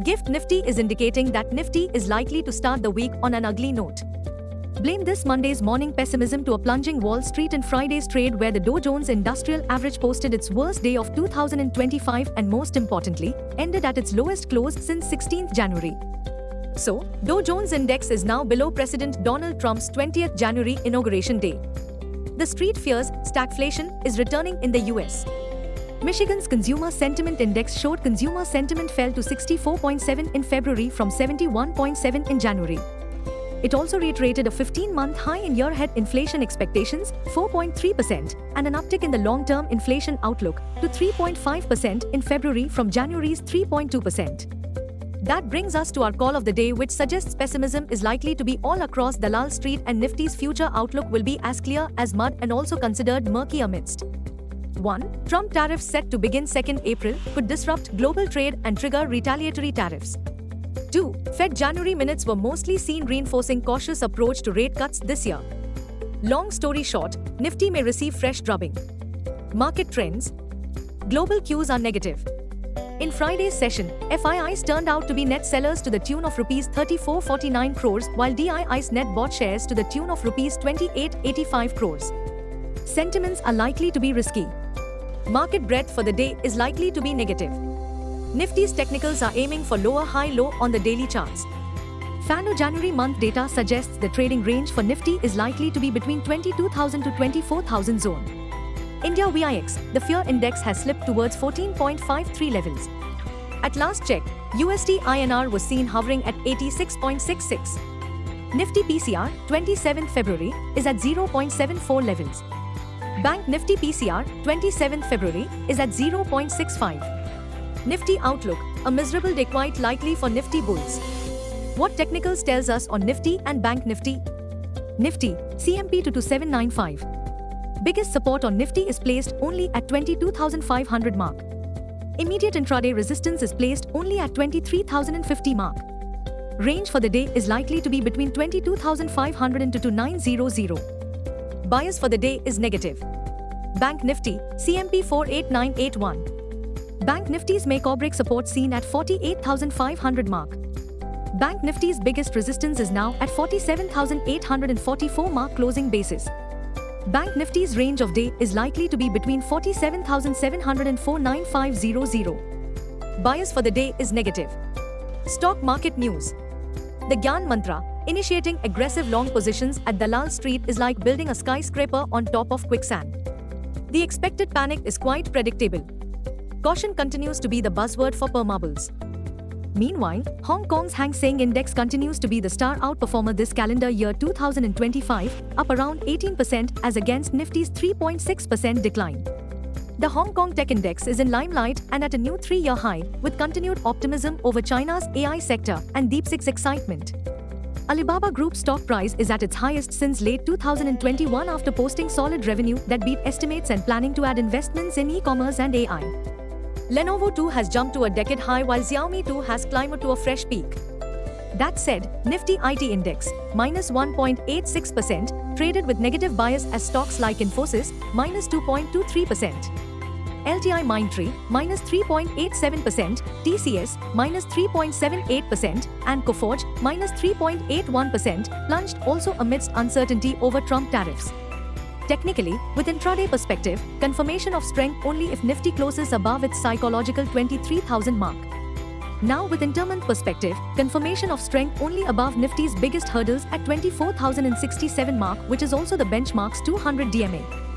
GIFT Nifty is indicating that Nifty is likely to start the week on an ugly note. Blame this Monday's morning pessimism to a plunging Wall Street and Friday's trade where the Dow Jones Industrial Average posted its worst day of 2025 and most importantly, ended at its lowest close since 16th January. So, Dow Jones Index is now below President Donald Trump's 20th January inauguration day. The street fears stagflation is returning in the US. Michigan's Consumer Sentiment Index showed consumer sentiment fell to 64.7 in February from 71.7 in January. It also reiterated a 15-month high in year-ahead inflation expectations, 4.3%, and an uptick in the long-term inflation outlook to 3.5% in February from January's 3.2%. That brings us to our call of the day, which suggests pessimism is likely to be all across Dalal Street and Nifty's future outlook will be as clear as mud and also considered murky amidst. 1. Trump tariffs set to begin 2nd April could disrupt global trade and trigger retaliatory tariffs. 2. Fed January minutes were mostly seen reinforcing cautious approach to rate cuts this year. Long story short, Nifty may receive fresh drubbing. Market trends. Global cues are negative. In Friday's session, FIIs turned out to be net sellers to the tune of Rs 3449 crores while DIIs net bought shares to the tune of Rs 2885 crores. Sentiments are likely to be risky. Market breadth for the day is likely to be negative. Nifty's technicals are aiming for lower high-low on the daily charts. FANO January month data suggests the trading range for Nifty is likely to be between 22,000 to 24,000 zone. India VIX, the fear index has slipped towards 14.53 levels. At last check, USD INR was seen hovering at 86.66. Nifty PCR, 27th February, is at 0.74 levels. Bank Nifty PCR, 27th February, is at 0.65. Nifty outlook, a miserable day quite likely for Nifty bulls. What technicals tells us on Nifty and Bank Nifty? Nifty, CMP to 2795. Biggest support on Nifty is placed only at 22,500 mark. Immediate intraday resistance is placed only at 23,050 mark. Range for the day is likely to be between 22,500 and 2900. Bias for the day is negative. Bank Nifty, CMP 48981. Bank Nifty's make or break support seen at 48,500 mark. Bank Nifty's biggest resistance is now at 47,844 mark closing basis. Bank Nifty's range of day is likely to be between 47,700 and 49500. Bias for the day is negative. Stock market news. The Gyan Mantra, initiating aggressive long positions at Dalal Street is like building a skyscraper on top of quicksand. The expected panic is quite predictable. Caution continues to be the buzzword for permabulls. Meanwhile, Hong Kong's Hang Seng Index continues to be the star outperformer this calendar year 2025, up around 18% as against Nifty's 3.6% decline. The Hong Kong Tech Index is in limelight and at a new 3-year high, with continued optimism over China's AI sector and DeepSeek's excitement. Alibaba Group stock price is at its highest since late 2021 after posting solid revenue that beat estimates and planning to add investments in e-commerce and AI. Lenovo too has jumped to a decade high while Xiaomi too has climbed to a fresh peak. That said, Nifty IT Index, minus 1.86%, traded with negative bias as stocks like Infosys, minus 2.23%. LTI Mindtree, minus 3.87%, TCS, minus 3.78%, and Coforge, minus 3.81%, plunged also amidst uncertainty over Trump tariffs. Technically, with intraday perspective, confirmation of strength only if Nifty closes above its psychological 23,000 mark. Now with intermonth perspective, confirmation of strength only above Nifty's biggest hurdles at 24,067 mark, which is also the benchmark's 200 DMA.